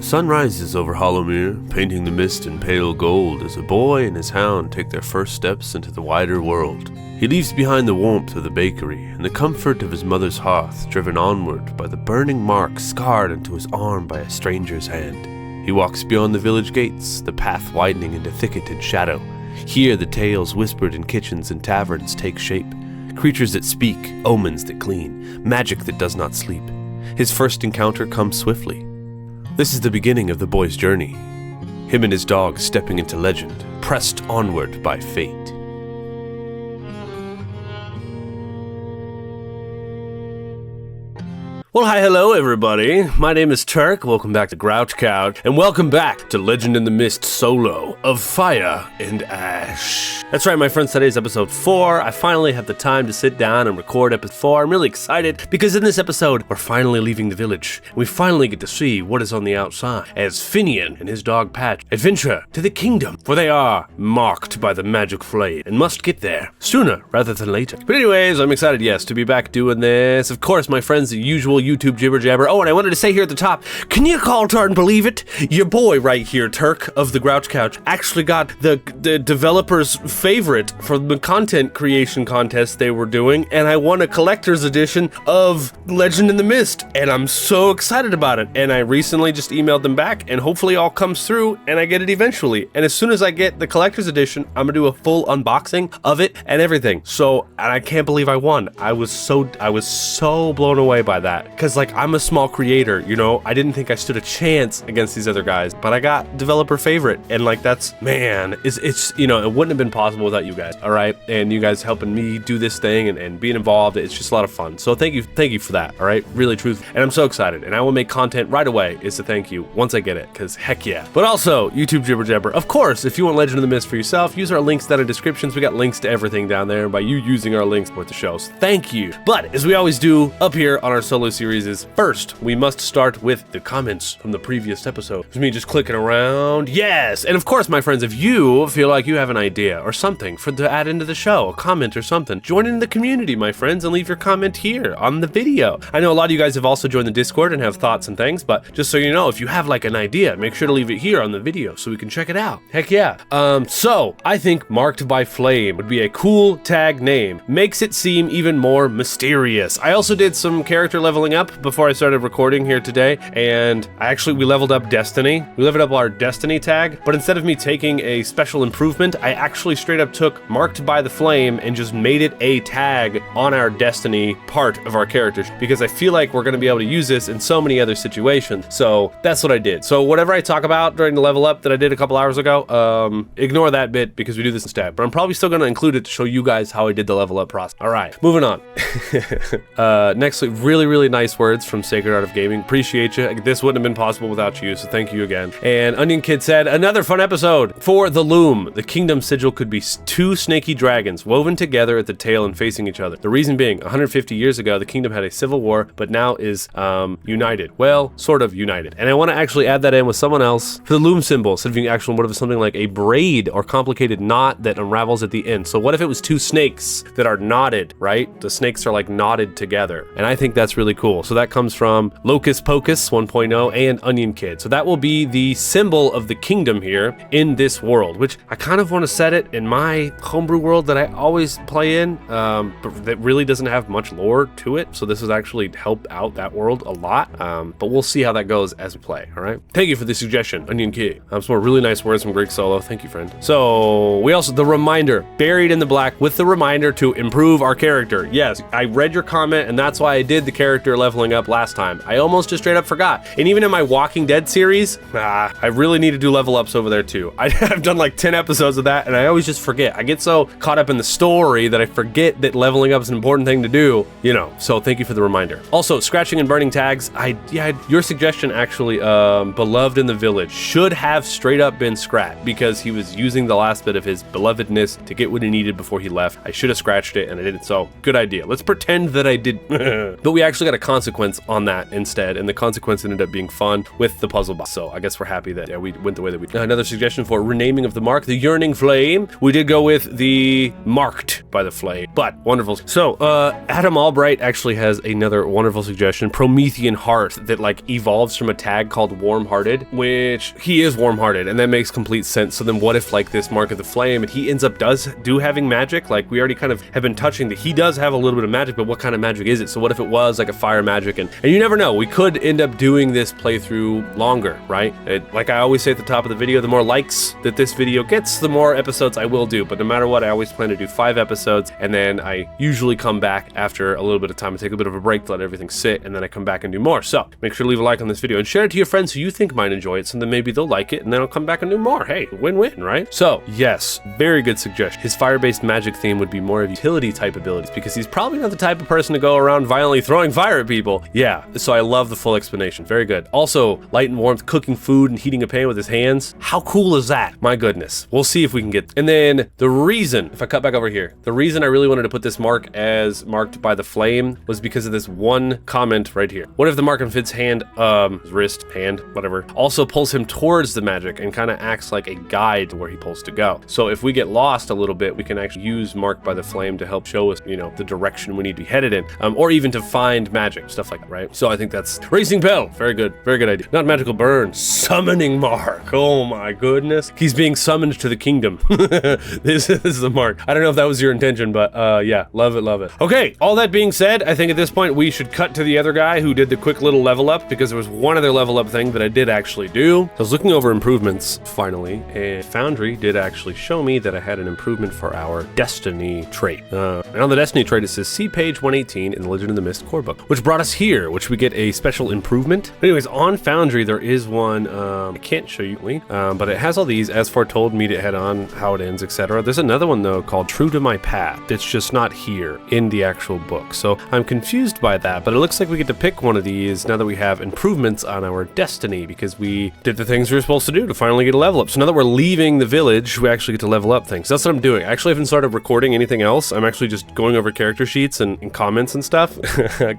Sun rises over Hollowmere, painting the mist in pale gold as a boy and his hound take their first steps into the wider world. He leaves behind the warmth of the bakery and the comfort of his mother's hearth, driven onward by the burning mark scarred into his arm by a stranger's hand. He walks beyond the village gates, the path widening into thicket and shadow. Here the tales whispered in kitchens and taverns take shape. Creatures that speak, omens that clean, magic that does not sleep. His first encounter comes swiftly. This is the beginning of the boy's journey. Him and his dog stepping into legend, pressed onward by fate. Well, hi, hello, everybody. My name is Turk. Welcome back to TheGrouchCouch, and welcome back to Legend in the Mist solo of Fire and Ash. That's right, my friends, today's episode 4. I finally have the time to sit down and record episode 4. I'm really excited because in this episode, we're finally leaving the village. We finally get to see what is on the outside as Finian and his dog Patch adventure to the kingdom, for they are marked by the magic flame and must get there sooner rather than later. But anyways, I'm excited, yes, to be back doing this. Of course, my friends, the usual YouTube jibber jabber. Oh, and I wanted to say here at the top, can you call turn believe it? Your boy right here, Turk of TheGrouchCouch, actually got the developer's favorite for the content creation contest they were doing, and I won a collector's edition of Legend in the Mist, and I'm so excited about it. And I recently just emailed them back, and hopefully it all comes through, and I get it eventually. And as soon as I get the collector's edition, I'm gonna do a full unboxing of it and everything. So, and I can't believe I won. I was so blown away by that, because like I'm a small creator, you know, I didn't think I stood a chance against these other guys, but I got developer favorite, and like that's, man, it's you know, it wouldn't have been possible without you guys, all right? And you guys helping me do this thing and being involved, it's just a lot of fun. So thank you for that, all right? Really, truth, and I'm so excited, and I will make content right away is to thank you once I get it, because heck yeah. But also, YouTube jibber jabber, of course, if you want Legend of the Mist for yourself, use our links down in descriptions. We got links to everything down there, and by you using our links support the show, so thank you. But as we always do up here on our solo series is, first, we must start with the comments from the previous episode. It's me just clicking around. Yes! And of course, my friends, if you feel like you have an idea or something to add into the show, a comment or something, join in the community, my friends, and leave your comment here on the video. I know a lot of you guys have also joined the Discord and have thoughts and things, but just so you know, if you have like an idea, make sure to leave it here on the video so we can check it out. Heck yeah. So I think Marked by Flame would be a cool tag name. Makes it seem even more mysterious. I also did some character leveling up before I started recording here today, and we leveled up Destiny. We leveled up our Destiny tag, but instead of me taking a special improvement, I actually straight up took Marked by the Flame and just made it a tag on our Destiny part of our characters, because I feel like we're going to be able to use this in so many other situations. So that's what I did. So whatever I talk about during the level up that I did a couple hours ago, ignore that bit because we do this instead, but I'm probably still going to include it to show you guys how I did the level up process. All right, moving on. Next, really nice words from Sacred Art of Gaming. Appreciate you. This wouldn't have been possible without you, so thank you again. And Onion Kid said, another fun episode. For the loom, the kingdom sigil could be two snaky dragons woven together at the tail and facing each other. The reason being, 150 years ago, the kingdom had a civil war, but now is united. Well, sort of united. And I want to actually add that in with someone else. For the loom symbol, instead of being actual, what if something like a braid or complicated knot that unravels at the end? So what if it was two snakes that are knotted, right? The snakes are like knotted together. And I think that's really cool. So that comes from Locust Pocus 1.0 and Onion Kid. So that will be the symbol of the kingdom here in this world, which I kind of want to set it in my homebrew world that I always play in, but that really doesn't have much lore to it. So this has actually helped out that world a lot. But we'll see how that goes as we play. All right. Thank you for the suggestion, Onion Kid. Some more really nice words from Greek Solo. Thank you, friend. So we also, the reminder, buried in the black with the reminder to improve our character. Yes, I read your comment, and that's why I did the character leveling up last time. I almost just straight up forgot. And even in my Walking Dead series, I really need to do level ups over there too. I've done like 10 episodes of that, and I always just forget. I get so caught up in the story that I forget that leveling up is an important thing to do, you know. So thank you for the reminder. Also, scratching and burning tags. Your suggestion actually, beloved in the village should have straight up been scrapped because he was using the last bit of his belovedness to get what he needed before he left. I should have scratched it and I didn't. So good idea. Let's pretend that I did. But we actually got a consequence on that instead, and the consequence ended up being fun with the puzzle box. So I guess we're happy that we went the way that we did. Another suggestion for renaming of the mark, the Yearning Flame. We did go with the Marked by the Flame, but wonderful. So Adam Albright actually has another wonderful suggestion, Promethean Heart, that like evolves from a tag called Warm-Hearted, which he is warm-hearted, and that makes complete sense. So then what if like this Mark of the Flame, and he ends up having magic? Like we already kind of have been touching that he does have a little bit of magic, but what kind of magic is it? So what if it was like a fire magic? And you never know, we could end up doing this playthrough longer, right? Like I always say at the top of the video, the more likes that this video gets, the more episodes I will do. But no matter what, I always plan to do 5 episodes, and then I usually come back after a little bit of time and take a bit of a break to let everything sit, and then I come back and do more. So make sure to leave a like on this video and share it to your friends who you think might enjoy it, so then maybe they'll like it, and then I'll come back and do more. Hey, win-win, right? So yes, very good suggestion. His fire-based magic theme would be more of utility type abilities, because he's probably not the type of person to go around violently throwing fire at people. Yeah, so I love the full explanation. Very good. Also, light and warmth, cooking food and heating a pan with his hands. How cool is that? My goodness. We'll see if we can get. And then the reason, if I cut back over here, the reason I really wanted to put this mark as Marked by the Flame was because of this one comment right here. What if the mark on Fid's hand, wrist, hand, whatever, also pulls him towards the magic and kind of acts like a guide to where he pulls to go? So if we get lost a little bit, we can actually use Marked by the Flame to help show us, you know, the direction we need to be headed in, or even to find magic, stuff like that, right? So I think that's Racing Bell. Very good idea. Not magical burn, summoning mark. Oh my goodness, he's being summoned to the kingdom. This is the mark. I don't know if that was your intention, but yeah, love it. Okay, all that being said, I think at this point we should cut to the other guy who did the quick little level up, because there was one other level up thing that I did actually do. I was looking over improvements finally, and Foundry did actually show me that I had an improvement for our Destiny trait. And on the Destiny trait, it says see page 118 in the Legend of the Mist core book, which brought us here, which we get a special improvement. But anyways, on Foundry there is one, I can't show you, but it has all these, as foretold, meet it head on, how it ends, etc. There's another one though called True to My Path. It's just not here in the actual book, so I'm confused by that. But it looks like we get to pick one of these now that we have improvements on our Destiny, because we did the things we were supposed to do to finally get a level up. So now that we're leaving the village, we actually get to level up things. That's what I'm doing. I actually haven't started recording anything else. I'm actually just going over character sheets and comments and stuff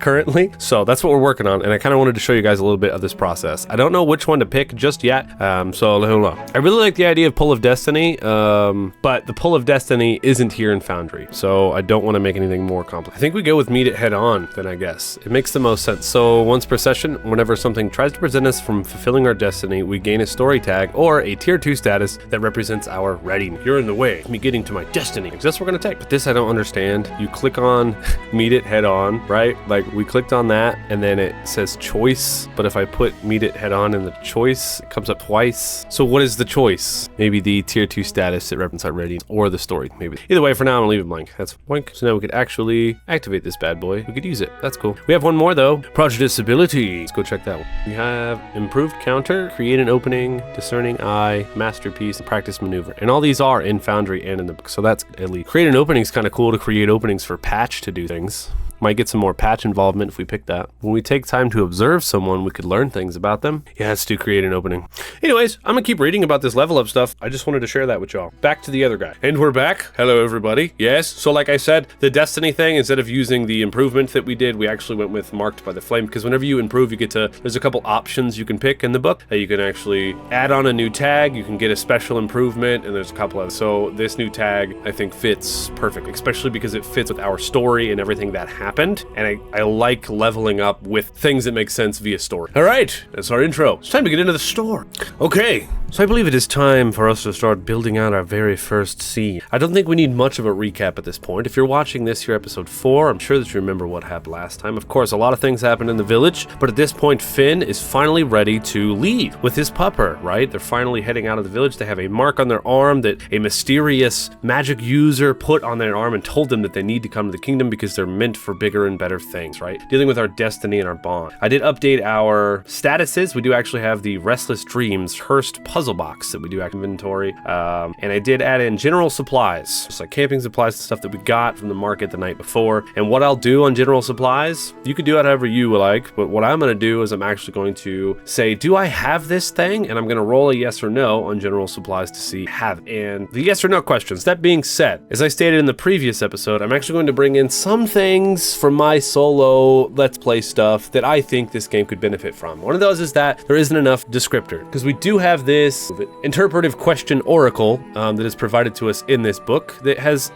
currently. So that's what we're working on, and I kind of wanted to show you guys a little bit of this process. I don't know which one to pick just yet, so hold on. I really like the idea of Pull of Destiny, but the Pull of Destiny isn't here in Foundry, so I don't want to make anything more complicated. I think we go with meet it head on then, I guess. It makes the most sense. So once per session, whenever something tries to prevent us from fulfilling our destiny, we gain a story tag or a tier 2 status that represents our readiness. You're in the way of me getting to my destiny, because that's what we're going to take. But this I don't understand. You click on meet it head on, right? Like we clicked on that and then it says choice, but if I put meet it head on in the choice, it comes up twice. So what is the choice? Maybe the tier 2 status that represents our readiness, or the story, maybe. Either way, for now I'm gonna leave it blank. That's blank. So now we could actually activate this bad boy. We could use it. That's cool. We have one more though. Project Disability. Let's go check that one. We have improved counter, create an opening, discerning eye, masterpiece, and practice maneuver. And all these are in Foundry and in the book, so that's elite. Create an opening is kind of cool to create openings for Patch to do things. Might get some more Patch involvement if we pick that. When we take time to observe someone, we could learn things about them. Yeah, let's do create an opening. Anyways, I'm gonna keep reading about this level up stuff. I just wanted to share that with y'all. Back to the other guy. And we're back. Hello, everybody. Yes, so like I said, the Destiny thing, instead of using the improvement that we did, we actually went with Marked by the Flame, because whenever you improve, you get to, there's a couple options you can pick in the book. You can actually add on a new tag, you can get a special improvement, and there's a couple of, so this new tag, I think, fits perfectly, especially because it fits with our story and everything that happened. And I like leveling up with things that make sense via story. All right, that's our intro. It's time to get into the store. Okay, so I believe it is time for us to start building out our very first scene. I don't think we need much of a recap at this point. If you're watching this here, episode 4, I'm sure that you remember what happened last time. Of course, a lot of things happened in the village, but at this point, Finn is finally ready to leave with his pupper, right? They're finally heading out of the village. They have a mark on their arm that a mysterious magic user put on their arm and told them that they need to come to the kingdom because they're meant for bigger and better things, right? Dealing with our destiny and our bond. I did update our statuses. We do actually have the Restless Dreams Hearst puzzle puzzle box that we do add inventory. And I did add in general supplies, just like camping supplies and stuff that we got from the market the night before. And what I'll do on general supplies, you could do it however you like, but what I'm going to do is I'm actually going to say, do I have this thing? And I'm going to roll a yes or no on general supplies to see have it. And the yes or no questions. That being said, as I stated in the previous episode, I'm actually going to bring in some things from my solo Let's Play stuff that I think this game could benefit from. One of those is that there isn't enough descriptor, because we do have this interpretive question oracle that is provided to us in this book that has,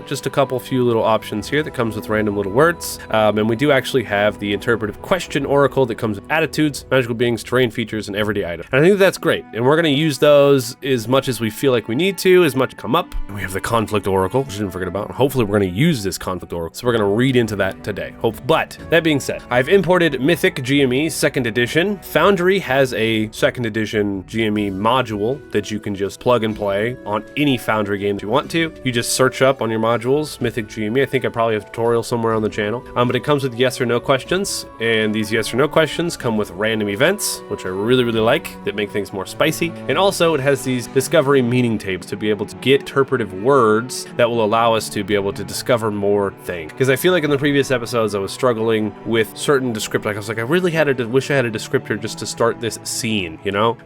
just a few little options here that comes with random little words. And we do actually have the interpretive question oracle that comes with attitudes, magical beings, terrain features, and everyday items. And I think that's great. And we're going to use those as much as we feel like we need to, as much come up. And we have the conflict oracle, which I didn't forget about. Hopefully we're going to use this conflict oracle. So we're going to read into that today. But that being said, I've imported Mythic GME 2nd edition. Foundry has a 2nd edition GME module that you can just plug and play on any Foundry game that you want to. You just search up on your modules, Mythic GME. I think I probably have a tutorial somewhere on the channel. But it comes with yes or no questions. And these yes or no questions come with random events, which I really, really like, that make things more spicy. And also it has these discovery meaning tables to be able to get interpretive words that will allow us to be able to discover more things. Because I feel like in the previous episodes, I was struggling with certain descriptors. Like I was like, I really wish I had a descriptor just to start this scene, So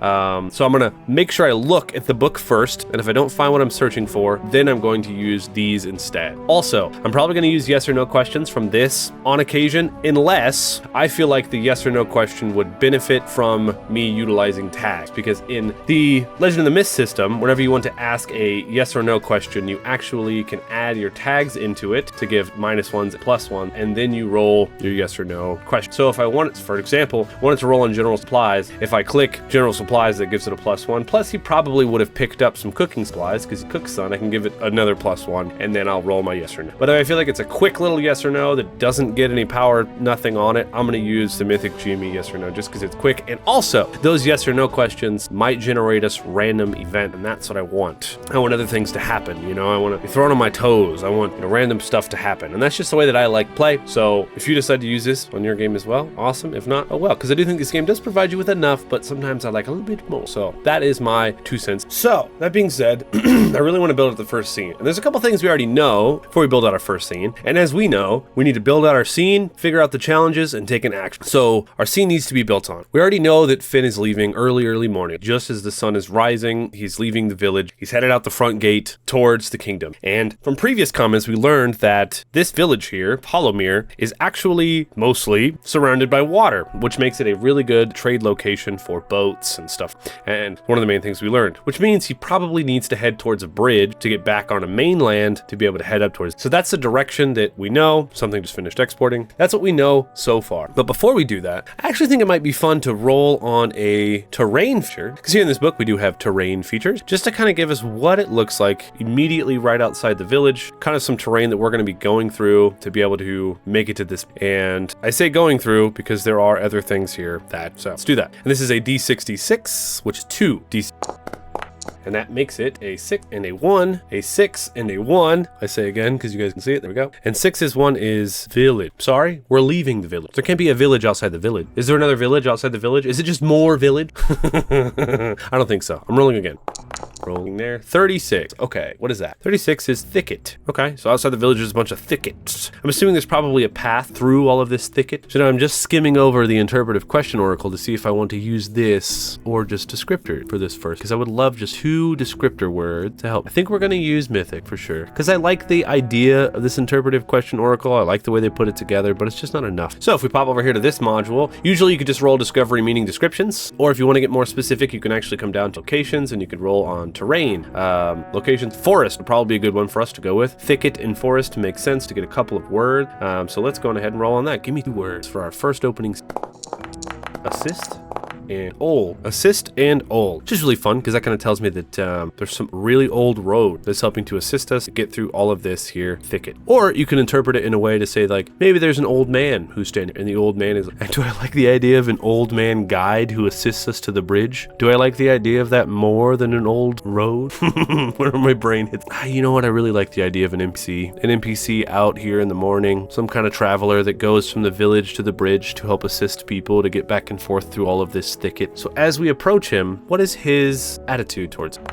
I'm going to make sure I look at the book first. And if I don't find what I'm searching for, then I'm going to use these instead. Also, I'm probably going to use yes or no questions from this on occasion, unless I feel like the yes or no question would benefit from me utilizing tags. Because in the Legend of the Mist system, whenever you want to ask a yes or no question, you actually can add your tags into it to give -1s, +1, and then you roll your yes or no question. So if I wanted, for example, wanted to roll on general supplies, if I click general supplies, that gives it a +1. Plus, he probably would have picked up some cooking supplies because he cooks some. I can give it another +1, and then I'll roll my yes or no. But if I feel like it's a quick little yes or no that doesn't get any power, nothing on it, I'm going to use the Mythic GME yes or no just because it's quick. And also, those yes or no questions might generate us random event, and that's what I want. I want other things to happen, I want to be thrown on my toes. I want random stuff to happen, and that's just the way that I like play. So if you decide to use this on your game as well, awesome. If not, oh well, because I do think this game does provide you with enough, but sometimes I like a little bit more. So that is my 2 cents. So that being said, I really want to build out the first scene, and there's a couple things we already know before we build out our first scene. And as we know, we need to build out our scene, figure out the challenges, and take an action. So our scene needs to be built on. We already know that Finn is leaving early morning. Just as the sun is rising, he's leaving the village. He's headed out the front gate towards the kingdom. And from previous comments, we learned that this village here, Hollowmere, is actually mostly surrounded by water, which makes it a really good trade location for boats and stuff. And one of the main things we learned, which means he probably needs to head towards a bridge to get back on a mainland to be able to head up towards. So that's the direction that we know. Something just finished exporting. That's what we know so far. But before we do that, I actually think it might be fun to roll on a terrain feature, because here in this book we do have terrain features, just to kind of give us what it looks like immediately right outside the village, kind of some terrain that we're going to be going through to be able to make it to this. And I say going through because there are other things here so let's do that. And this is a D66, which is 2 D. And that makes it a 6 and a 1, a 6 and a 1. I say again because you guys can see it. There we go. And 6 is 1 is village. Sorry, we're leaving the village. There can't be a village outside the village. Is there another village outside the village? Is it just more village? I don't think so. I'm rolling again. Rolling there. 36. Okay, what is that? 36 is thicket. Okay, so outside the village there's a bunch of thickets. I'm assuming there's probably a path through all of this thicket. So now I'm just skimming over the interpretive question oracle to see if I want to use this or just descriptor for this first, because I would love just 2 descriptor words to help. I think we're going to use mythic for sure, because I like the idea of this interpretive question oracle. I like the way they put it together, but it's just not enough. So if we pop over here to this module, usually you could just roll discovery meaning descriptions, or if you want to get more specific, you can actually come down to locations and you could roll on terrain. Locations, forest would probably be a good one for us to go with. Thicket and forest to make sense to get a couple of words. So let's go ahead and roll on that. Give me 2 words for our first opening. Assist and old. Assist and old, which is really fun because that kind of tells me that there's some really old road that's helping to assist us get through all of this here thicket. Or you can interpret it in a way to say, like, maybe there's an old man who's standing and the old man is like, do I like the idea of an old man guide who assists us to the bridge? Do I like the idea of that more than an old road? Where my brain hits. You know what? I really like the idea of an NPC out here in the morning, some kind of traveler that goes from the village to the bridge to help assist people to get back and forth through all of this this thicket. So as we approach him, what is his attitude towards it?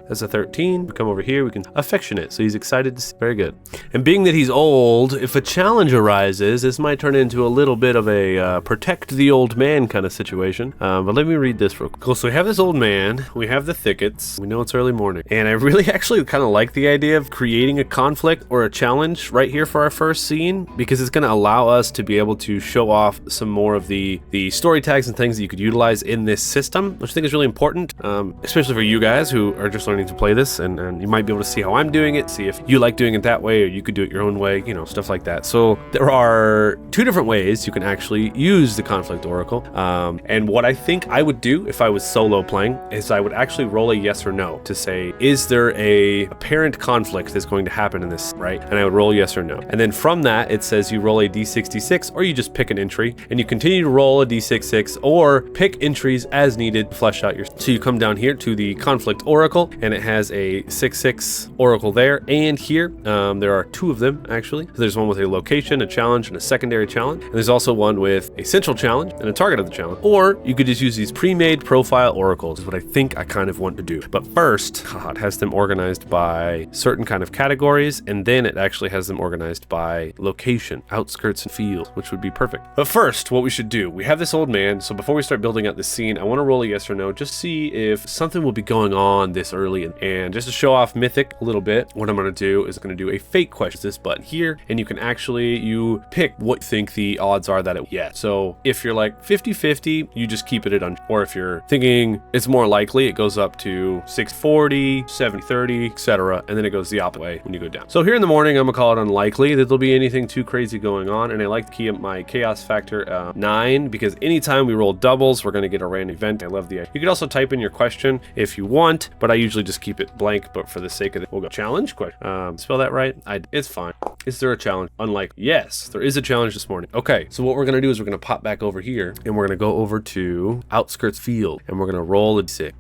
That's a 13. We come over here, we can affectionate. So he's excited to see. Very good. And being that he's old, if a challenge arises, this might turn into a little bit of a protect the old man kind of situation. But let me read this real quick. Cool. So we have this old man, we have the thickets, we know it's early morning. And I really actually kind of like the idea of creating a conflict or a challenge right here for our first scene, because it's going to allow us to be able to show off some more of the story tags and things that you could utilize in this system, which I think is really important, especially for you guys who are just learning to play this, and you might be able to see how I'm doing it, see if you like doing it that way, or you could do it your own way, you know, stuff like that. So there are two different ways you can actually use the conflict oracle, and what I think I would do if I was solo playing is I would actually roll a yes or no to say, is there a apparent conflict that's going to happen in this, right? And I would roll yes or no, and then from that it says you roll a d66, or you just pick an entry and you continue to roll a d66 or pick entries as needed to flesh out your. So you come down here to the conflict oracle, and it has a 6/6 oracle there and here. There are two of them actually. So there's one with a location, a challenge, and a secondary challenge. And there's also one with a central challenge and a target of the challenge. Or you could just use these pre-made profile oracles, is what I think I kind of want to do. But first, it has them organized by certain kind of categories, and then it actually has them organized by location, outskirts, and fields, which would be perfect. But first, what we should do, we have this old man. So before we start building out this scene, I want to roll a yes or no, just see if something will be going on this early. And just to show off Mythic a little bit, what I'm going to do is going to do a fake question. This button here, and you can you pick what you think the odds are that it yeah. So if you're like 50-50, you just keep it at or if you're thinking it's more likely, it goes up to 60-40, 70-30, etc. And then it goes the opposite way when you go down. So here in the morning, I'm gonna call it unlikely that there'll be anything too crazy going on, and I like to keep my chaos factor 9, because anytime we roll doubles, we're gonna get a random event. I love the idea. You could also type in your question if you want, but I usually just keep it blank, but for the sake of it, we'll go challenge question. Spell that right? It's fine. Is there a challenge? Unlike, yes, there is a challenge this morning. Okay, so what we're gonna do is we're gonna pop back over here, and we're gonna go over to outskirts field, and we're gonna roll a 6.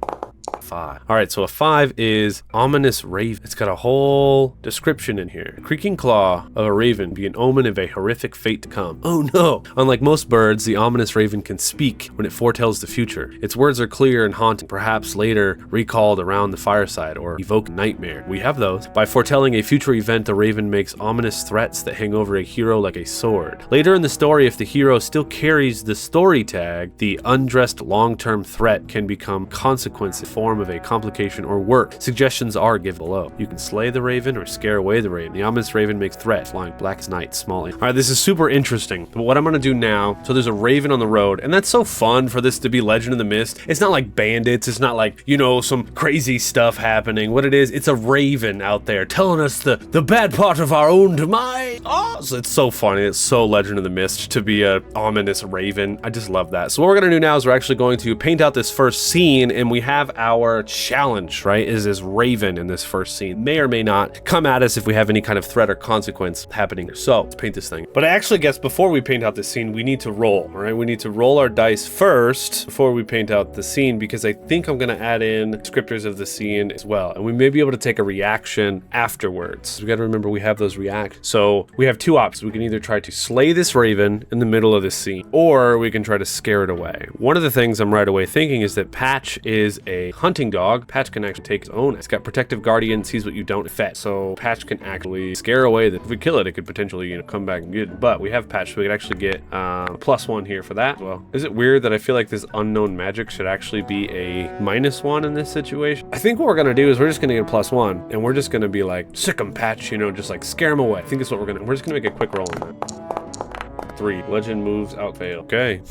5. All right, so a 5 is ominous raven. It's got a whole description in here. Creaking claw of a raven be an omen of a horrific fate to come. Oh no! Unlike most birds, the ominous raven can speak when it foretells the future. Its words are clear and haunting, perhaps later recalled around the fireside or evoke nightmare. We have those. By foretelling a future event, the raven makes ominous threats that hang over a hero like a sword. Later in the story, if the hero still carries the story tag, the undressed long-term threat can become consequence in form of a complication or work. Suggestions are given below. You can slay the raven or scare away the raven. The ominous raven makes threat, flying black as night, small. All right, this is super interesting. But what I'm gonna do now, so there's a raven on the road, and that's so fun for this to be Legend of the Mist. It's not like bandits. It's not like, you know, some crazy stuff happening. What it is, it's a raven out there telling us the bad part of our own demise. Oh, so it's so funny. It's so Legend of the Mist to be a ominous raven. I just love that. So what we're gonna do now is we're actually going to paint out this first scene, and we have our challenge, right, is this raven in this first scene. May or may not come at us if we have any kind of threat or consequence happening. So let's paint this thing. But I actually guess before we paint out this scene, we need to roll, right? We need to roll our dice first before we paint out the scene, because I think I'm going to add in descriptors of the scene as well. And we may be able to take a reaction afterwards. We got to remember we have those reactions. So we have two options. We can either try to slay this raven in the middle of this scene, or we can try to scare it away. One of the things I'm right away thinking is that Patch is a hunting dog. Patch can actually take his own. It's got protective guardian, sees what you don't affect. So Patch can actually scare away that if we kill it, it could potentially, you know, come back and get it. But we have Patch, so we could actually get +1 here for that. Well, is it weird that I feel like this unknown magic should actually be a -1 in this situation? I think what we're gonna do is we're just gonna get a +1, and we're just gonna be like, sick 'em, Patch, you know, just like scare him away. I think that's what we're just gonna make a quick roll on that. 3. Legend moves out fail. Okay.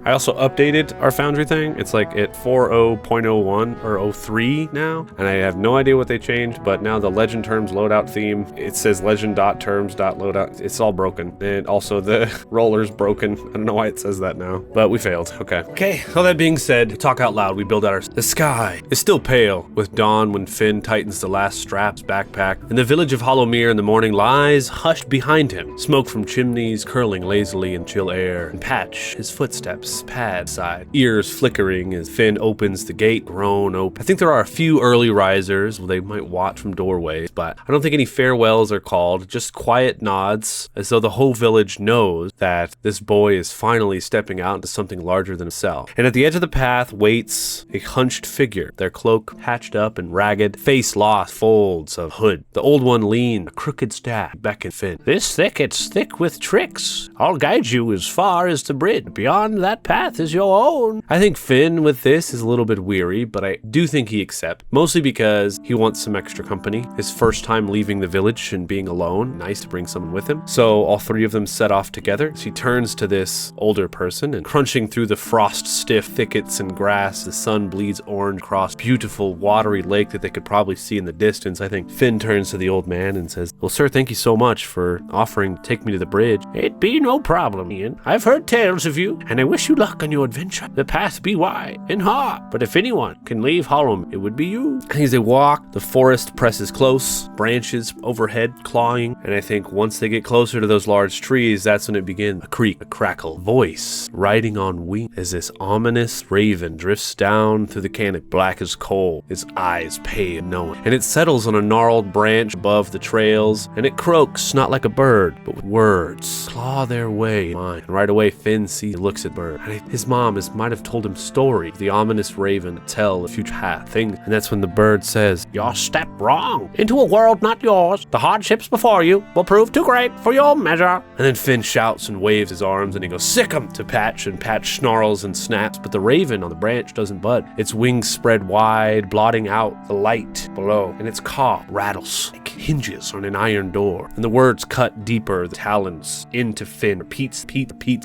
I also updated our Foundry thing. It's like at 4.0.01 or 03 now, and I have no idea what they changed, but now the legend terms loadout theme, it says legend.terms.loadout. It's all broken, and also the roller's broken. I don't know why it says that now, but we failed. Okay, all that being said, talk out loud. We build out the sky is still pale with dawn when Finn tightens the last straps backpack, and the village of Hollowmere in the morning lies hushed behind him. Smoke from chimneys curling sailing lazily in chill air, and Patch, his footsteps pad side, ears flickering as Finn opens the gate, groan open. I think there are a few early risers, they might watch from doorways, but I don't think any farewells are called, just quiet nods, as though the whole village knows that this boy is finally stepping out into something larger than himself. And at the edge of the path waits a hunched figure, their cloak patched up and ragged, face lost, folds of hood. The old one leaned, a crooked staff, beckoned Finn. This thicket's thick with tricks. I'll guide you as far as the bridge. Beyond that path is your own. I think Finn with this is a little bit weary, but I do think he accepts, mostly because he wants some extra company. His first time leaving the village and being alone, nice to bring someone with him. So all three of them set off together. She turns to this older person, and crunching through the frost-stiff thickets and grass, the sun bleeds orange across beautiful watery lake that they could probably see in the distance. I think Finn turns to the old man and says, "Well, sir, thank you so much for offering to take me to the bridge." It be no problem, Ian. I've heard tales of you, and I wish you luck on your adventure. The path be wide and hard, but if anyone can leave Hollum, it would be you. As they walk, the forest presses close, branches overhead clawing, and I think once they get closer to those large trees, that's when it begins. A creak, a crackle, voice riding on wing as this ominous raven drifts down through the canopy, black as coal, its eyes pale and knowing, and it settles on a gnarled branch above the trails, and it croaks not like a bird, but with words claw their way in mine. And right away Finn sees and looks at Bird, and his mom might have told him story of the ominous raven to tell the future path thing, and that's when the bird says, "Your step wrong into a world not yours. The hardships before you will prove too great for your measure." And then Finn shouts and waves his arms, and he goes, "Sick 'em!" to Patch, and Patch snarls and snaps, but the raven on the branch doesn't bud. Its wings spread wide, blotting out the light below, and its caw rattles like hinges on an iron door. And the words cut deeper, the talons into Finn, repeats,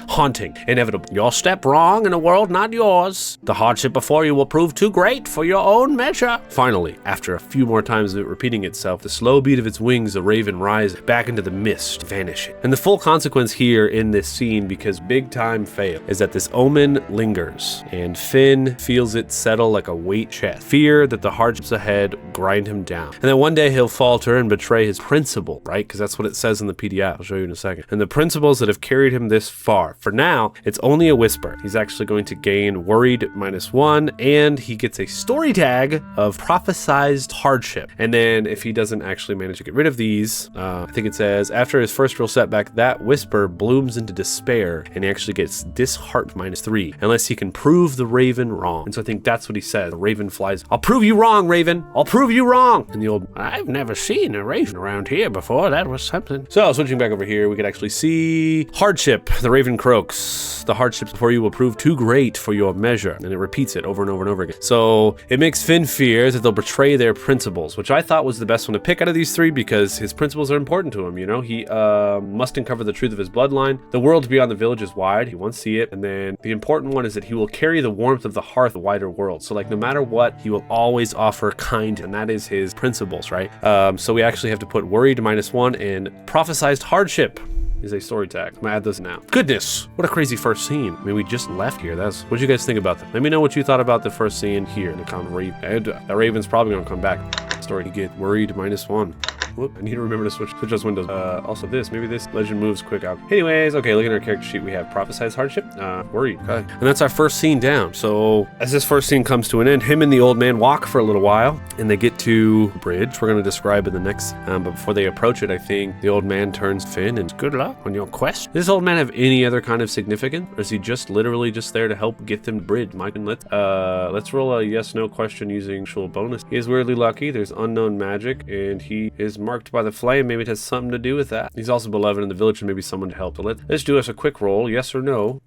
haunting, inevitable. "Your step wrong in a world not yours. The hardship before you will prove too great for your own measure." Finally, after a few more times of it repeating itself, the slow beat of its wings, the raven rises back into the mist, vanishing. And the full consequence here in this scene, because big time fail, is that this omen lingers, and Finn feels it settle like a weight chest. Fear that the hardships ahead grind him down, and that one day he'll falter and betray his principle, right? Because that's what it says in the PDF. I'll show you in a second. And the principles that have carried him this far. For now, it's only a whisper. He's actually going to gain worried -1, and he gets a story tag of prophesized hardship. And then if he doesn't actually manage to get rid of these, I think it says, after his first real setback, that whisper blooms into despair, and he actually gets disheart -3, unless he can prove the raven wrong. And so I think that's what he says. The raven flies, "I'll prove you wrong, raven. I'll prove you wrong." And the old, "I've never seen a raven around here before. That was something." So switching back over here, we could actually see hardship. The raven croaks, "The hardships before you will prove too great for your measure." And it repeats it over and over and over again. So it makes Finn fear that they'll betray their principles, which I thought was the best one to pick out of these three, because his principles are important to him. You know, he must uncover the truth of his bloodline. The world beyond the village is wide. He wants to see it. And then the important one is that he will carry the warmth of the hearth, the wider world. So like no matter what, he will always offer kind, and that is his principles, right? So we actually have to put worried -1 and prophesized hardship is a story tag. I'm gonna add this now. Goodness, what a crazy first scene. I mean, we just left here. What'd you guys think about that? Let me know what you thought about the first scene here in the comment. That raven's probably gonna come back. Story to get worried -1. Whoop, I need to remember to switch those windows. Also maybe this legend moves quick out. Anyways, okay, look at our character sheet. We have prophesized hardship, worried. Okay. And that's our first scene down. So as this first scene comes to an end, him and the old man walk for a little while, and they get to the bridge. We're going to describe in the next, but before they approach it, I think the old man turns to Finn and, "Good luck on your quest." Does this old man have any other kind of significance, or is he just literally just there to help get them to the bridge? Mike, and let's roll a yes/no question using actual bonus. He is weirdly lucky. There's unknown magic, and he is marked by the flame. Maybe it has something to do with that. He's also beloved in the village, and maybe someone to help. So let's do us a quick roll, yes or no.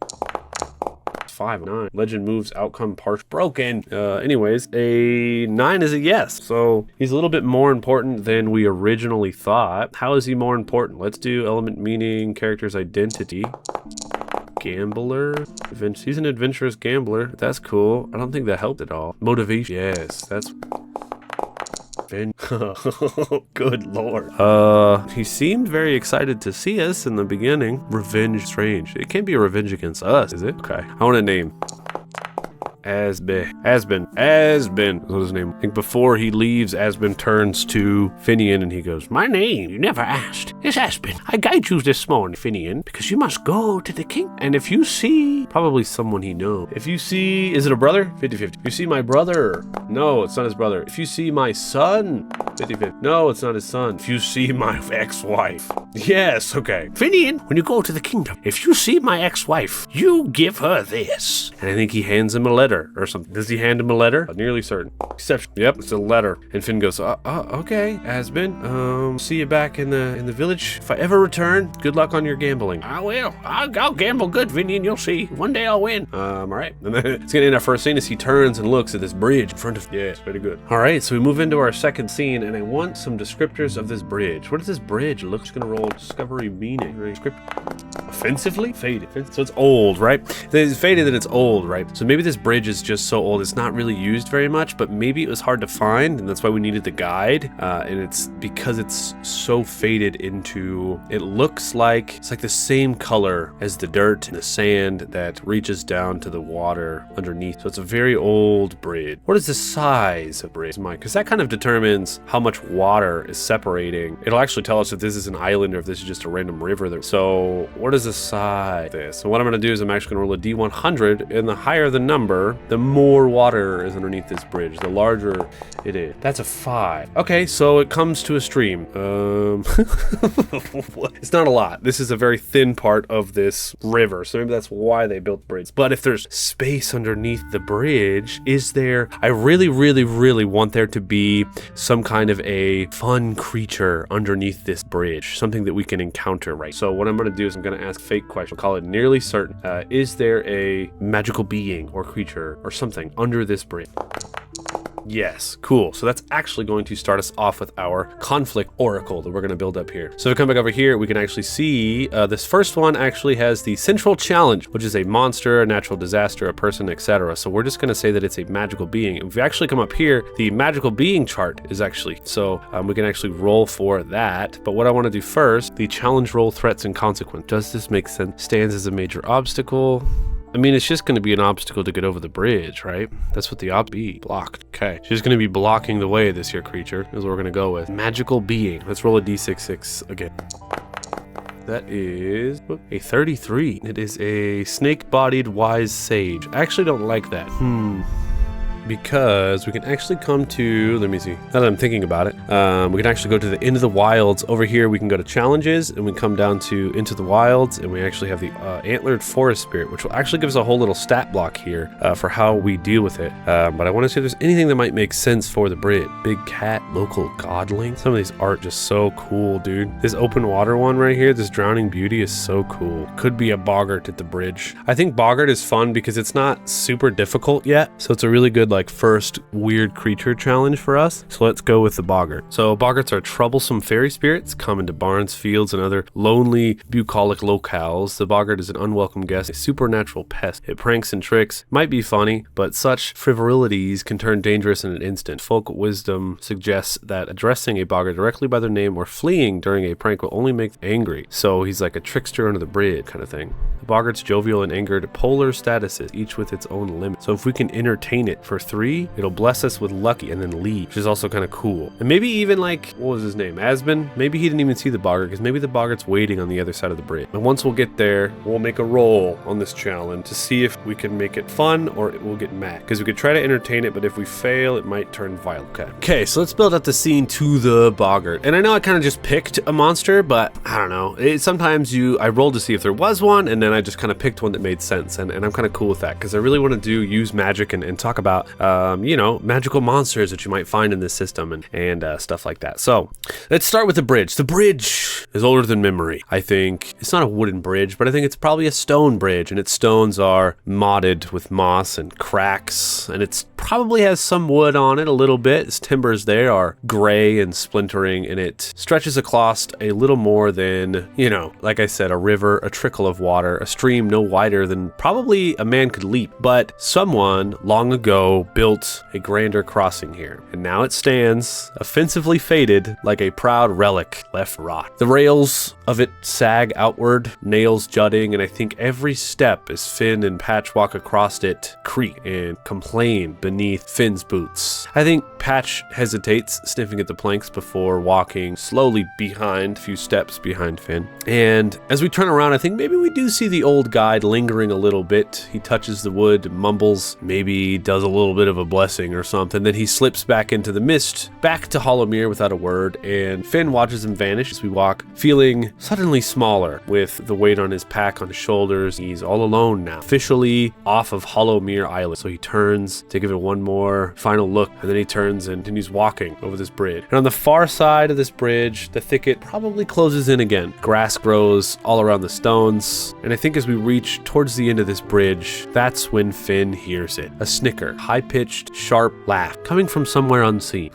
5/9. Legend moves, outcome partial broken. Anyways, a 9 is a yes. So he's a little bit more important than we originally thought. How is he more important? Let's do element, meaning, character's identity. Gambler. He's an adventurous gambler. That's cool. I don't think that helped at all. Motivation. Yes, that's... Good lord. He seemed very excited to see us in the beginning. Revenge, strange. It can't be a revenge against us, is it? Okay. I want a name. Asbin is what his name. I think before he leaves, Asbin turns to Finian and he goes, my name, you never asked, is Asbin. I guide you this morning, Finian, because you must go to the king. And if you see, probably someone he knows. If you see, is it a brother? 50-50. If you see my brother, no, it's not his brother. If you see my son, 50-50. No, it's not his son. If you see my ex-wife, yes, okay. Finian, when you go to the kingdom, if you see my ex-wife, you give her this. And I think he hands him a letter or something. Does he hand him a letter? I'm nearly certain. Exception. Yep, it's a letter. And Finn goes, okay, Asbin. See you back in the village. If I ever return, good luck on your gambling. I will. I'll gamble good, Finian. You'll see. One day I'll win. All right. And then it's gonna end our first scene as he turns and looks at this bridge in front of. Yes, very good. All right, so we move into our second scene, and I want some descriptors of this bridge. What does this bridge look? Just gonna roll discovery meaning. Offensively? Faded. So it's old, right? It's faded and it's old, right? So maybe this bridge is just so old it's not really used very much, but maybe it was hard to find, and that's why we needed the guide. And it's because it's so faded into, it looks like it's like the same color as the dirt and the sand that reaches down to the water underneath. So it's a very old bridge. What is the size of bridge, Mike? Because that kind of determines how much water is separating. It'll actually tell us if this is an island or if this is just a random river there. So what is the size of this? So what I'm going to do is I'm actually going to roll a D100, and the higher the number, the more water is underneath this bridge, the larger it is. That's a 5. Okay, so it comes to a stream. It's not a lot. This is a very thin part of this river, so maybe that's why they built the bridge. But if there's space underneath the bridge, is there, I really, really, really want there to be some kind of a fun creature underneath this bridge, something that we can encounter, right? So what I'm going to do is I'm going to ask fake question. We'll call it nearly certain. Is there a magical being or creature or something under this bridge? Yes, cool. So that's actually going to start us off with our conflict oracle that we're going to build up here. So if we come back over here, we can actually see this first one actually has the central challenge, which is a monster, a natural disaster, a person, etc. So we're just going to say that it's a magical being. If we actually come up here, the magical being chart is actually, so we can actually roll for that. But what I want to do first, the challenge roll, threats, and consequence. Does this make sense? Stands as a major obstacle. I mean, it's just going to be an obstacle to get over the bridge, right? That's what the be. Blocked. Okay. She's going to be blocking the way, this here creature, is what we're going to go with. Magical being. Let's roll a D66 again. That is a 33. It is a snake-bodied wise sage. I actually don't like that. Because we can actually come to, let me see, now that I'm thinking about it, we can actually go to the end of the wilds. Over here, we can go to challenges, and we come down to into the wilds, and we actually have the antlered forest spirit, which will actually give us a whole little stat block here for how we deal with it. But I want to see if there's anything that might make sense for the bridge. Big cat, local godling. Some of these art just so cool, dude. This open water one right here, this drowning beauty is so cool. Could be a boggart at the bridge. I think boggart is fun because it's not super difficult yet, so it's a really good like first weird creature challenge for us. So let's go with the boggart. So boggarts are troublesome fairy spirits common to barns, fields, and other lonely bucolic locales. The boggart is an unwelcome guest, a supernatural pest. It pranks and tricks, might be funny, but such frivolities can turn dangerous in an instant. Folk wisdom suggests that addressing a boggart directly by their name or fleeing during a prank will only make them angry. So he's like a trickster under the bridge kind of thing. The boggart's jovial and angered polar statuses, each with its own limit. So if we can entertain it for 3, it'll bless us with lucky and then leave, which is also kind of cool. And maybe even like, what was his name? Asbin? Maybe he didn't even see the boggart because maybe the boggart's waiting on the other side of the bridge. And once we'll get there, we'll make a roll on this challenge to see if we can make it fun or it will get mad. Because we could try to entertain it, but if we fail, it might turn violent. Okay, so let's build up the scene to the boggart. And I know I kind of just picked a monster, but I don't know. Sometimes I rolled to see if there was one, and then I just kind of picked one that made sense. And I'm kind of cool with that because I really want to use magic and talk about, magical monsters that you might find in this system and stuff like that. So let's start with the bridge. The bridge is older than memory. I think it's not a wooden bridge, but I think it's probably a stone bridge, and its stones are modded with moss and cracks, and it's probably has some wood on it a little bit. Its timbers there are gray and splintering, and it stretches across a little more than, you know, like I said, a river, a trickle of water, a stream no wider than probably a man could leap. But someone long ago built a grander crossing here, and now it stands offensively faded like a proud relic left rot. The rails of it sag outward, nails jutting, and I think every step as Finn and Patch walk across it creak and complain beneath Finn's boots. I think Patch hesitates, sniffing at the planks before walking slowly behind, a few steps behind Finn. And as we turn around, I think maybe we do see the old guide lingering a little bit. He touches the wood, mumbles, maybe does a little bit of a blessing or something. Then he slips back into the mist, back to Hollowmere without a word, and Finn watches him vanish as we walk, feeling suddenly smaller with the weight on his pack on his shoulders. He's all alone now, officially off of Hollowmere Island. So he turns to give it one more final look, and then he turns and continues walking over this bridge. And on the far side of this bridge, the thicket probably closes in again. Grass grows all around the stones, and I think as we reach towards the end of this bridge, that's when Finn hears it. A snicker, high-pitched, sharp laugh coming from somewhere unseen.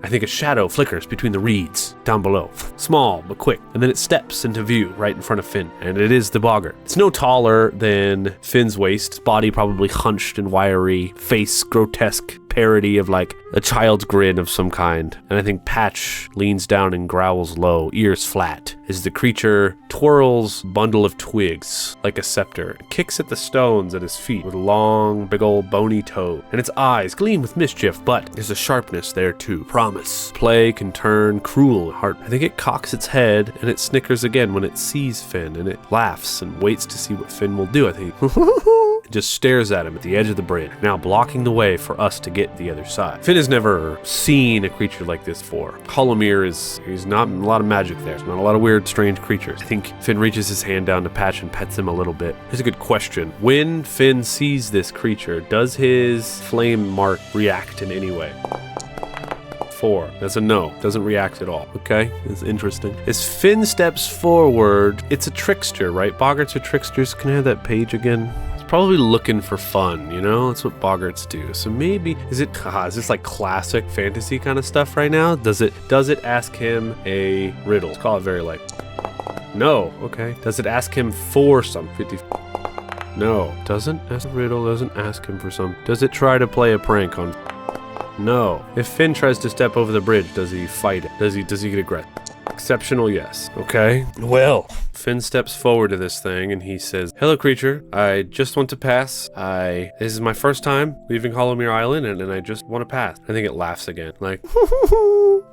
I think a shadow flickers between the reeds down below. Small, but quick. And then it steps into view right in front of Finn. And it is the boggart. It's no taller than Finn's waist. Body probably hunched and wiry. Face grotesque parody of like a child's grin of some kind. And I think Patch leans down and growls low, ears flat, as the creature twirls a bundle of twigs like a scepter. It kicks at the stones at his feet with a long, big old bony toe. And its eyes gleam with mischief, but there's a sharpness there too. Promise. Play can turn cruel at heart. I think it cocks its head and it snickers again when it sees Finn, and it laughs and waits to see what Finn will do. I think it just stares at him at the edge of the bridge, now blocking the way for us to get the other side. Finn has never seen a creature like this before. Hollowmere he's not a lot of magic there. There's not a lot of weird, strange creatures. I think Finn reaches his hand down to Patch and pets him a little bit. Here's a good question. When Finn sees this creature, does his flame mark react in any way? 4. That's a no. Doesn't react at all. Okay, it's interesting. As Finn steps forward, it's a trickster, right? Boggarts are tricksters. Can I have that page again? It's probably looking for fun, you know? That's what Boggarts do. So maybe, is this like classic fantasy kind of stuff right now? Does it ask him a riddle? Let's call it very like, no. Okay. Does it ask him for some 50? No. Doesn't ask a riddle, doesn't ask him for some. Does it try to play a prank on? No. If Finn tries to step over the bridge, does he fight it? Does he get aggressive? Exceptional, yes. Okay. Well, Finn steps forward to this thing and he says, "Hello, creature. I just want to pass. This is my first time leaving Hollowmere Island, and I just want to pass." I think it laughs again, like,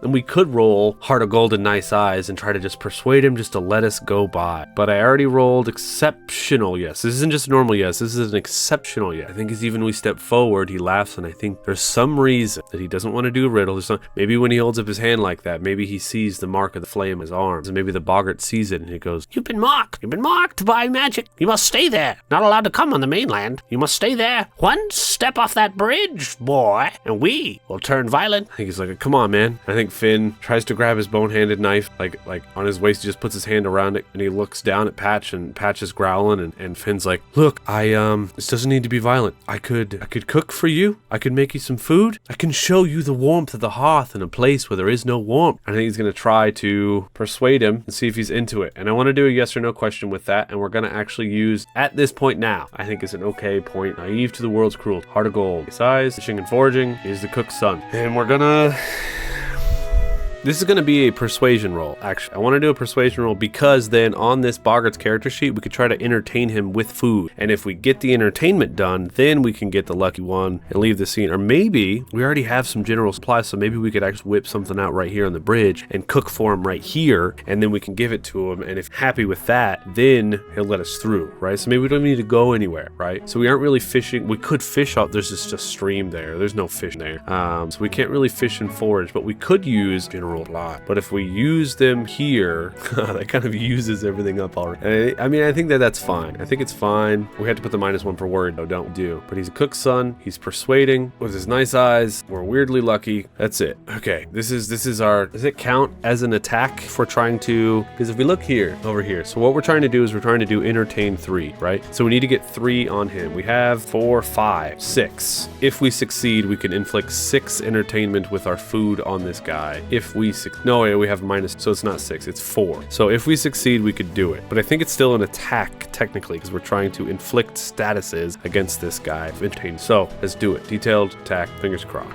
and we could roll Heart of Gold and Nice Eyes and try to just persuade him just to let us go by. But I already rolled exceptional yes. This isn't just a normal yes. This is an exceptional yes. I think as even we step forward, he laughs, and I think there's some reason that he doesn't want to do a riddle. Maybe when he holds up his hand like that, maybe he sees the mark of the flame in his arms, and maybe the boggart sees it and he goes, You've been marked by magic. You must stay there. Not allowed to come on the mainland. You must stay there. One step off that bridge, boy, and we will turn violent. I think he's like, come on, man. I think Finn tries to grab his bone-handed knife, like on his waist. He just puts his hand around it, and he looks down at Patch, and Patch is growling, and Finn's like, look, this doesn't need to be violent. I could cook for you. I could make you some food. I can show you the warmth of the hearth in a place where there is no warmth. I think he's going to try to persuade him and see if he's into it. And I want to do a yes or no question with that, and we're going to actually use, at this point now, I think it's an okay point. Naive to the world's cruelty. Heart of Gold. Size, fishing and foraging is the cook's son. And we're gonna... This is going to be a persuasion roll, actually. I want to do a persuasion roll because then on this Boggart's character sheet, we could try to entertain him with food. And if we get the entertainment done, then we can get the lucky one and leave the scene. Or maybe we already have some general supplies, so maybe we could actually whip something out right here on the bridge and cook for him right here, and then we can give it to him. And if happy with that, then he'll let us through, right? So maybe we don't need to go anywhere, right? So we aren't really fishing. We could fish out. There's just a stream there. There's no fish there. So we can't really fish and forage, but we could use general a lot. But if we use them here, that kind of uses everything up already. I mean, I think that's fine. I think it's fine. We had to put the -1 for word, though, don't do. But he's a cook's son. He's persuading with his nice eyes. We're weirdly lucky. That's it. Okay, this is our, does it count as an attack if we're trying to, because if we look here, over here, so what we're trying to do is we're trying to do entertain 3, right? So we need to get 3 on him. We have 4, 5, 6. If we succeed, we can inflict 6 entertainment with our food on this guy. If we, no, wait, we have minus, so it's not 6, it's 4. So if we succeed, we could do it. But I think it's still an attack, technically, because we're trying to inflict statuses against this guy. Entertain. So let's do it. Detailed attack, fingers crossed.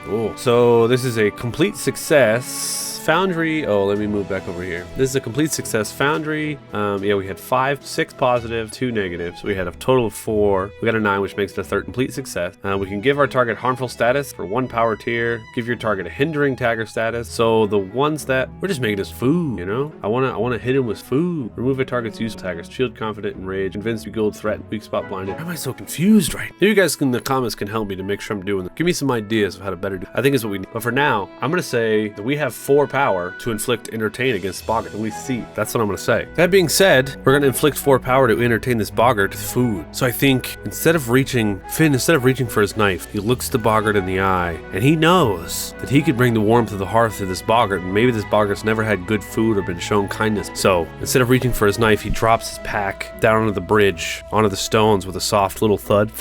Cool. So this is a complete success. Foundry, oh, let me move back over here. This is a complete success. Foundry, yeah, we had 5, 6 positive, 2 negative. So we had a total of 4. We got a 9, which makes it a third complete success. We can give our target harmful status for 1 power tier. Give your target a hindering tagger status. So the ones that, we're just making this food, you know? I wanna hit him with food. Remove a target's useful taggers. Shield, confident, and rage. Convince, you gold, threat, weak spot, blinded. Why am I so confused right now? Maybe you guys in the comments can help me to make sure I'm doing this. Give me some ideas of how to better do. I think is what we need. But for now, I'm gonna say that we have 4 power to inflict entertain against Boggart. And we see. That's what I'm gonna say. That being said, we're gonna inflict 4 power to entertain this Boggart with food. So I think instead of reaching for his knife, he looks the Boggart in the eye, and he knows that he could bring the warmth of the hearth to this Boggart, and maybe this Boggart's never had good food or been shown kindness. So instead of reaching for his knife, he drops his pack down onto the bridge, onto the stones with a soft little thud.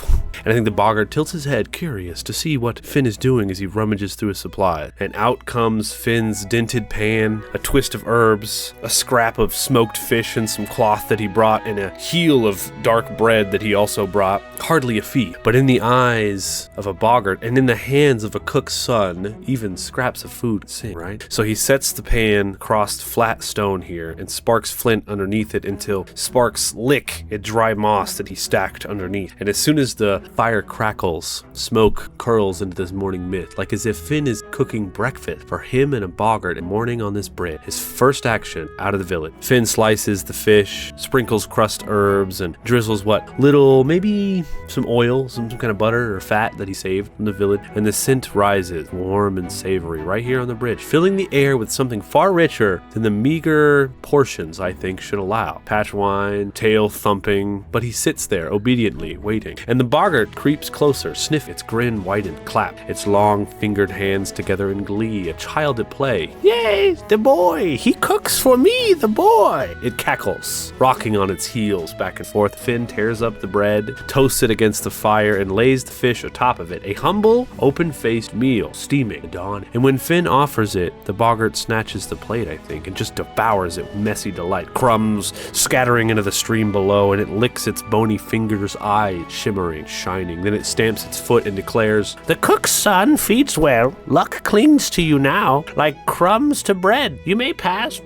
And I think the Boggart tilts his head, curious to see what Finn is doing as he rummages through his supply. And out comes Finn's dented pan, a twist of herbs, a scrap of smoked fish and some cloth that he brought, and a heel of dark bread that he also brought. Hardly a feat, but in the eyes of a Boggart and in the hands of a cook's son, even scraps of food sing, right? So he sets the pan across flat stone here and sparks flint underneath it until sparks lick at dry moss that he stacked underneath. And as soon as the fire crackles, smoke curls into this morning mist, like as if Finn is cooking breakfast for him and a Boggart and morning on this bread. His first action out of the village. Finn slices the fish, sprinkles crushed herbs, and drizzles little, maybe some oil, some kind of butter or fat that he saved from the village. And the scent rises, warm and savory, right here on the bridge, filling the air with something far richer than the meager portions I think should allow. Patch wine, tail thumping, but he sits there obediently, waiting. And the Boggart creeps closer, sniff its grin whitened, clap its long fingered hands together in glee, a child at play. Yay, the boy! He cooks for me, the boy! It cackles, rocking on its heels back and forth. Finn tears up the bread, toasts it against the fire, and lays the fish atop of it. A humble, open-faced meal, steaming at dawn. And when Finn offers it, the Boggart snatches the plate, I think, and just devours it with messy delight. Crumbs scattering into the stream below, and it licks its bony fingers, eyes shimmering, shining. Then it stamps its foot and declares, "The cook's son feeds well. Luck clings to you now, like crumbs to bread. You may pass.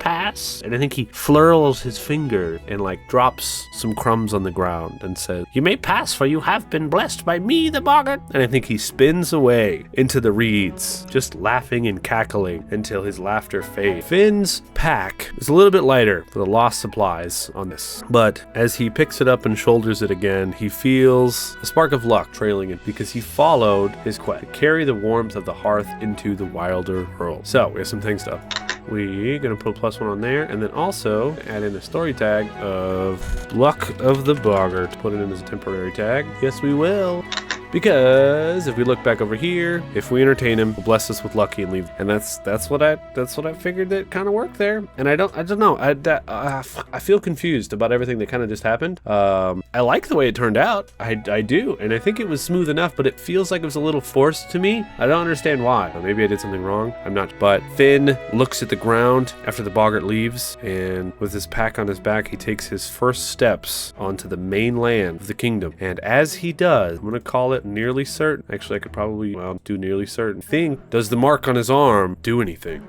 And I think he flurls his finger and drops some crumbs on the ground and says, "You may pass, for you have been blessed by me, the Boggart." And I think he spins away into the reeds, just laughing and cackling until his laughter fades. Finn's pack is a little bit lighter for the lost supplies on this, but as he picks it up and shoulders it again, he feels a spark of luck trailing it because he followed his quest to carry the warmth of the hearth into the wilder world. So we have some things to We're gonna put a +1 on there, and then also add in a story tag of Luck of the Boggart. Put it in as a temporary tag. Yes, we will. Because if we look back over here, if we entertain him, he'll bless us with lucky and leave. And that's what I figured that kind of worked there. And I don't know. I feel confused about everything that kind of just happened. I like the way it turned out. I do, and I think it was smooth enough, but it feels like it was a little forced to me. I don't understand why. Maybe I did something wrong. I'm not. But Finn looks at the ground after the Boggart leaves, and with his pack on his back, he takes his first steps onto the main land of the kingdom. And as he does, I'm gonna call it nearly certain. Actually, I could probably do nearly certain. Does the mark on his arm do anything?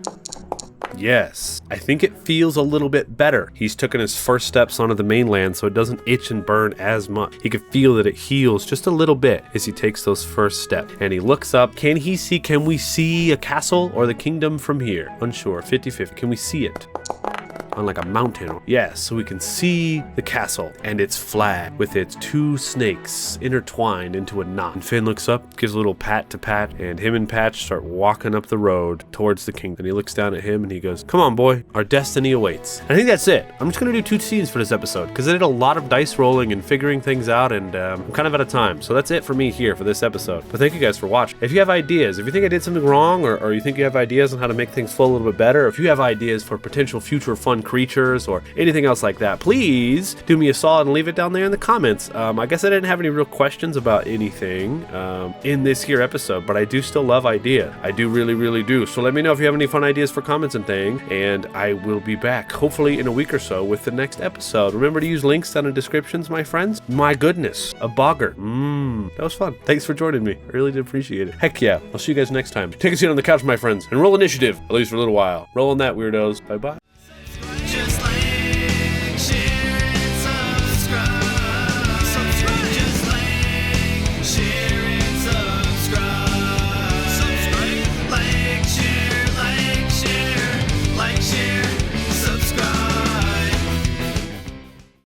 Yes, I think it feels a little bit better. He's taken his first steps onto the mainland, so it doesn't itch and burn as much. He can feel that it heals just a little bit as he takes those first steps. And he looks up. Can we see a castle or the kingdom from here? Unsure, 50-50. Can we see it? on like a mountain. Yes, so we can see the castle and its flag with its 2 snakes intertwined into a knot. And Finn looks up, gives a little pat to Pat, and him and Patch start walking up the road towards the king. And he looks down at him and he goes, come on, boy, our destiny awaits. And I think that's it. I'm just going to do 2 scenes for this episode because I did a lot of dice rolling and figuring things out, and I'm kind of out of time. So that's it for me here for this episode. But thank you guys for watching. If you have ideas, if you think I did something wrong, or you think you have ideas on how to make things flow a little bit better, or if you have ideas for potential future fun creatures or anything else like that, please do me a solid and leave it down there in the comments. I guess I didn't have any real questions about anything in this here episode, but I do still love ideas. I do really do. So let me know if you have any fun ideas for comments and things, and I will be back hopefully in a week or so with the next episode. Remember to use links down in the descriptions, my friends. My goodness, a boggart. That was fun. Thanks for joining me. I really did appreciate it. Heck yeah. I'll see you guys next time. Take a seat on the couch, my friends, and roll initiative, at least for a little while. Roll on that, weirdos. Bye-bye.